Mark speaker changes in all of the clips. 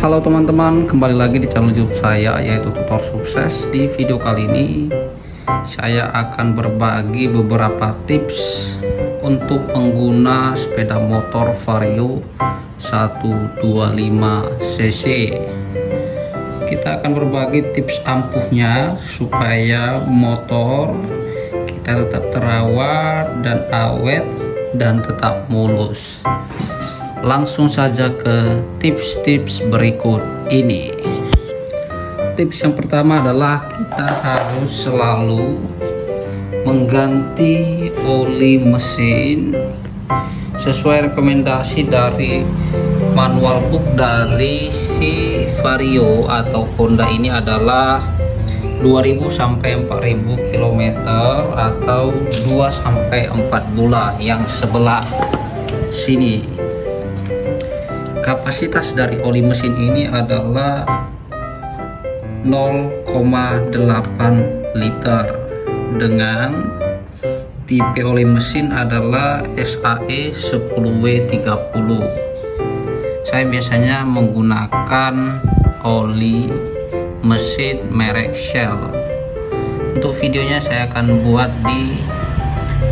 Speaker 1: Halo teman-teman, kembali lagi di channel YouTube saya, yaitu Tutor Sukses. Di video kali ini saya akan berbagi beberapa tips untuk pengguna sepeda motor Vario 125cc. Kita akan berbagi tips ampuhnya supaya motor kita tetap terawat dan awet dan tetap mulus. Langsung saja ke tips-tips berikut ini. Tips yang pertama adalah kita harus selalu mengganti oli mesin sesuai rekomendasi dari manual book dari si Vario atau Honda ini adalah 2000 sampai 4000 km atau 2 sampai 4 bulan yang sebelah sini. Kapasitas dari oli mesin ini adalah 0,8 liter dengan tipe oli mesin adalah SAE 10W30. Saya biasanya menggunakan oli mesin merek Shell. Untuk videonya saya akan buat di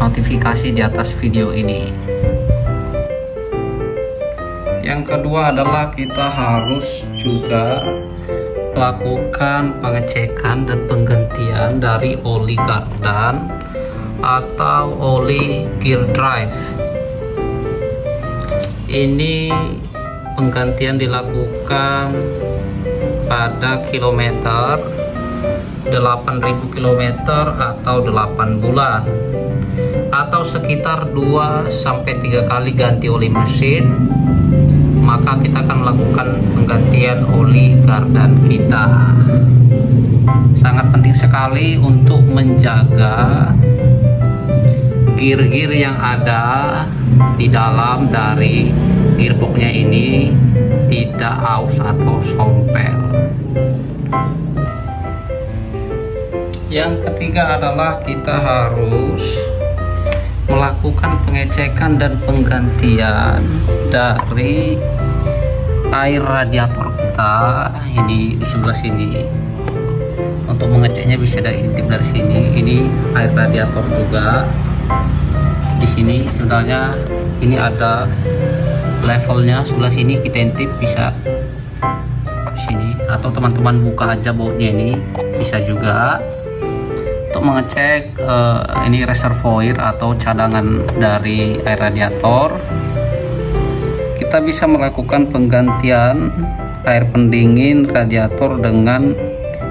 Speaker 1: notifikasi di atas video ini. Yang kedua adalah kita harus juga melakukan pengecekan dan penggantian dari oli kardan atau oli gear drive. Ini penggantian dilakukan pada kilometer 8000 km atau 8 bulan atau sekitar 2 sampai 3 kali ganti oli mesin, maka kita akan melakukan penggantian oli kardan kita. Sangat penting sekali untuk menjaga gear-gear yang ada di dalam dari gearboxnya ini tidak aus atau sompel. Yang ketiga adalah kita harus melakukan pengecekan dan penggantian dari air radiator kita. Ini di sebelah sini. Untuk mengeceknya bisa diintip dari sini. Ini air radiator juga. Di sini sebenarnya ini ada levelnya, sebelah sini kita intip bisa di sini, atau teman-teman buka aja bautnya ini bisa juga. Untuk mengecek ini reservoir atau cadangan dari air radiator, kita bisa melakukan penggantian air pendingin radiator dengan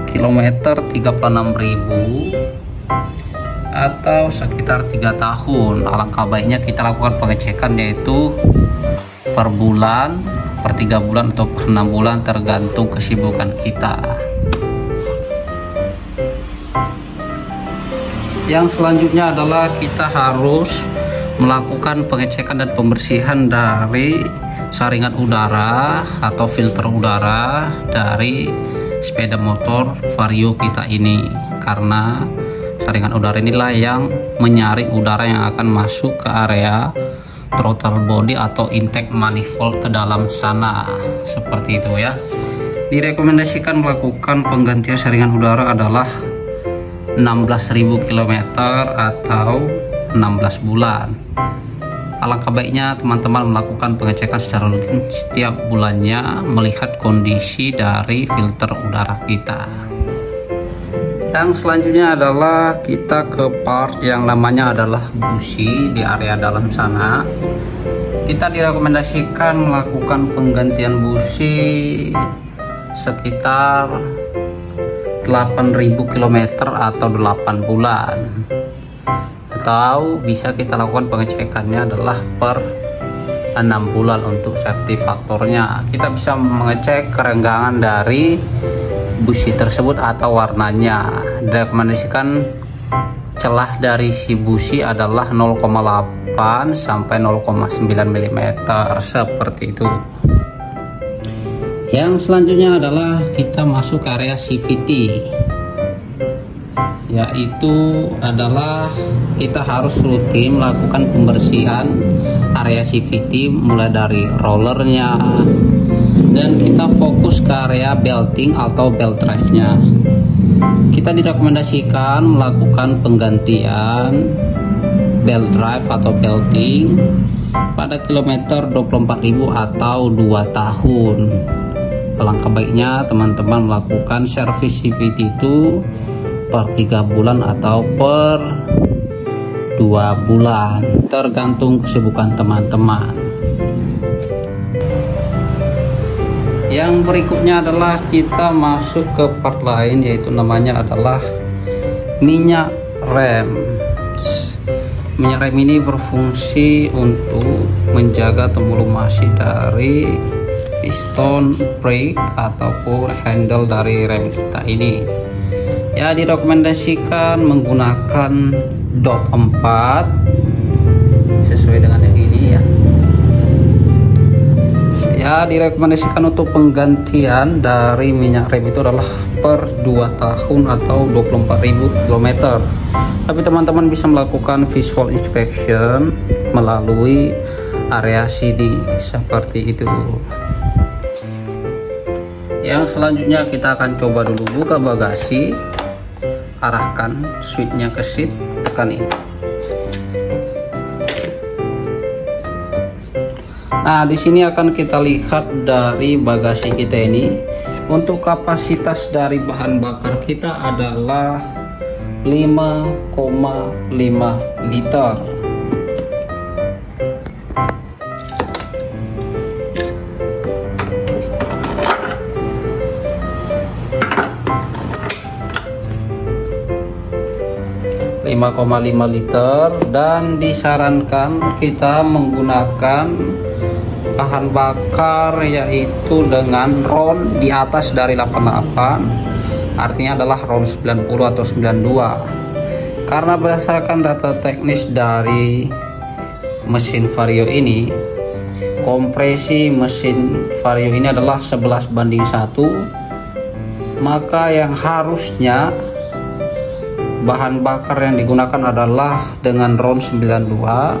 Speaker 1: kilometer 36.000 atau sekitar 3 tahun. Alangkah baiknya kita lakukan pengecekan yaitu per bulan, per 3 bulan atau per 6 bulan tergantung kesibukan kita. Yang selanjutnya adalah kita harus melakukan pengecekan dan pembersihan dari saringan udara atau filter udara dari sepeda motor Vario kita ini, karena saringan udara inilah yang menyaring udara yang akan masuk ke area throttle body atau intake manifold ke dalam sana, seperti itu ya. Direkomendasikan melakukan penggantian saringan udara adalah 16.000 km atau 16 bulan. Alangkah baiknya teman-teman melakukan pengecekan secara rutin setiap bulannya, melihat kondisi dari filter udara kita. Yang selanjutnya adalah kita ke part yang namanya adalah busi di area dalam sana. Kita direkomendasikan melakukan penggantian busi sekitar 8.000 km atau 8 bulan, atau bisa kita lakukan pengecekannya adalah per 6 bulan untuk safety faktornya. Kita bisa mengecek kerenggangan dari busi tersebut atau warnanya. Direkomendasikan celah dari si busi adalah 0,8 sampai 0,9 mm, seperti itu. Yang selanjutnya adalah kita masuk ke area CVT, yaitu adalah kita harus rutin melakukan pembersihan area CVT mulai dari rollernya, Dan kita fokus ke area belting atau belt drive-nya. Kita direkomendasikan melakukan penggantian belt drive atau belting pada kilometer 24.000 atau 2 tahun. Alangkah baiknya teman-teman melakukan servis CVT itu per 3 bulan atau per 2 bulan, tergantung kesibukan teman-teman. Yang berikutnya adalah kita masuk ke part lain, yaitu namanya adalah minyak rem. Minyak rem ini berfungsi untuk menjaga temulumasi dari piston brake ataupun handle dari rem kita ini. Ya, direkomendasikan menggunakan dot 4 sesuai dengan yang ini ya. Ya, direkomendasikan untuk penggantian dari minyak rem itu adalah per 2 tahun atau 24.000 km. Tapi teman-teman bisa melakukan visual inspection melalui area CD seperti itu. Yang selanjutnya kita akan coba dulu buka bagasi, arahkan switchnya ke seat, tekan ini. Nah, di sini akan kita lihat dari bagasi kita ini. Untuk kapasitas dari bahan bakar kita adalah 5,5 liter. Dan disarankan kita menggunakan bahan bakar yaitu dengan ron di atas dari 88, artinya adalah ron 90 atau 92. Karena berdasarkan data teknis dari mesin Vario ini, kompresi mesin Vario ini adalah 11:1, maka yang harusnya bahan bakar yang digunakan adalah dengan ron 92,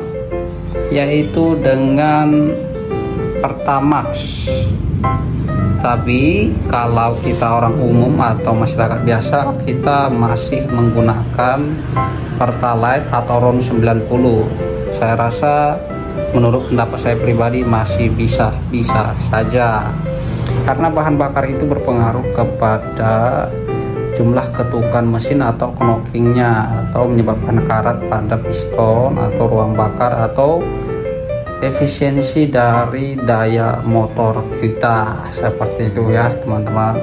Speaker 1: yaitu dengan Pertamax. Tapi kalau kita orang umum atau masyarakat biasa, kita masih menggunakan Pertalite atau ron 90. Saya rasa menurut pendapat saya pribadi masih bisa saja, karena bahan bakar itu berpengaruh kepada jumlah ketukan mesin atau knockingnya, atau menyebabkan karat pada piston atau ruang bakar, atau efisiensi dari daya motor kita, seperti itu ya teman-teman.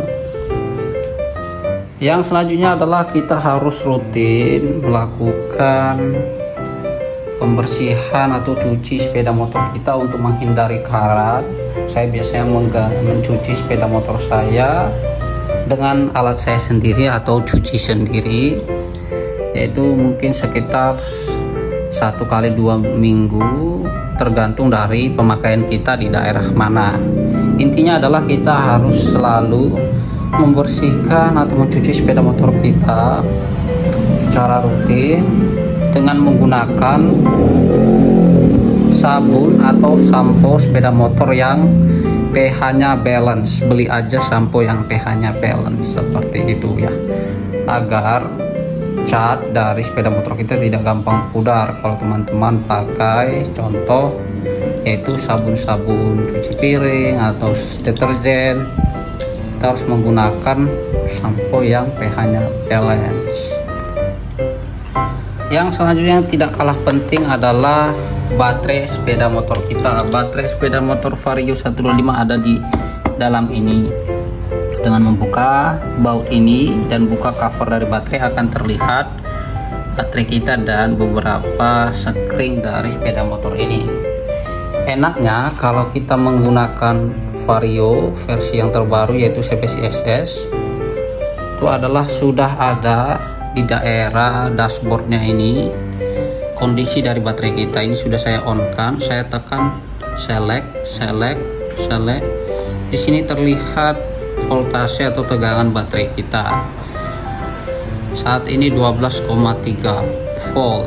Speaker 1: Yang selanjutnya adalah kita harus rutin melakukan pembersihan atau cuci sepeda motor kita untuk menghindari karat. Saya biasanya mencuci sepeda motor saya dengan alat saya sendiri atau cuci sendiri, yaitu mungkin sekitar 1 kali 2 minggu, tergantung dari pemakaian kita di daerah mana. Intinya adalah kita harus selalu membersihkan atau mencuci sepeda motor kita secara rutin dengan menggunakan sabun atau sampo sepeda motor yang pH-nya balance. Beli aja sampo yang pH-nya balance seperti itu ya, agar cat dari sepeda motor kita tidak gampang pudar. Kalau teman-teman pakai contoh yaitu sabun-sabun cuci piring atau deterjen, kita harus menggunakan sampo yang pH-nya balance. Yang selanjutnya yang tidak kalah penting adalah baterai sepeda motor kita. Baterai sepeda motor Vario 125 ada di dalam ini. Dengan membuka baut ini dan buka cover dari baterai, akan terlihat baterai kita dan beberapa sekring dari sepeda motor ini. Enaknya kalau kita menggunakan Vario versi yang terbaru yaitu CPCSS, itu adalah sudah ada di daerah dashboardnya ini kondisi dari baterai kita. Ini sudah saya on kan, saya tekan select. Di sini terlihat voltase atau tegangan baterai kita saat ini 12,3 volt.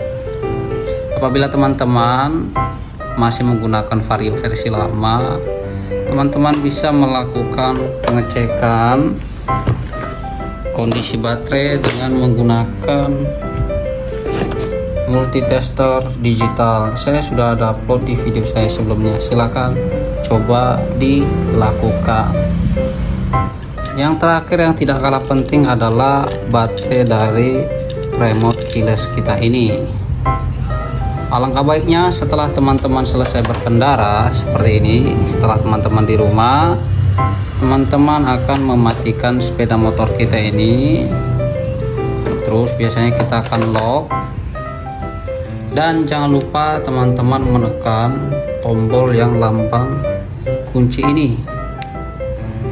Speaker 1: Apabila teman-teman masih menggunakan Vario versi lama, teman-teman bisa melakukan pengecekan kondisi baterai dengan menggunakan multitester digital. Saya sudah ada upload di video saya sebelumnya, silakan coba dilakukan. Yang terakhir yang tidak kalah penting adalah baterai dari remote keyless kita ini. Alangkah baiknya setelah teman-teman selesai berkendara seperti ini, setelah teman-teman di rumah, teman-teman akan mematikan sepeda motor kita ini. Terus biasanya kita akan lock, dan jangan lupa teman-teman menekan tombol yang lambang kunci ini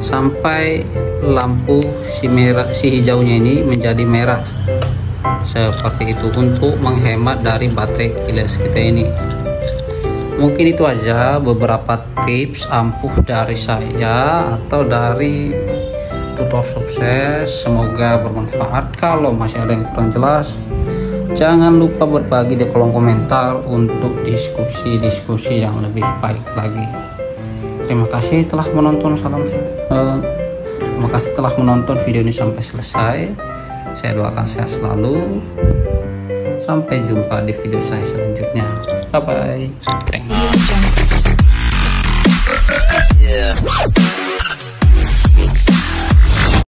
Speaker 1: sampai lampu si hijaunya ini menjadi merah seperti itu, untuk menghemat dari baterai keyless kita ini. Mungkin itu aja beberapa tips ampuh dari saya atau dari tutor sukses, semoga bermanfaat. Kalau masih ada yang kurang jelas, jangan lupa berbagi di kolom komentar untuk diskusi yang lebih baik lagi. Terima kasih telah menonton. Terima kasih telah menonton video ini sampai selesai. Saya doakan sehat selalu. Sampai jumpa di video saya selanjutnya. Bye bye.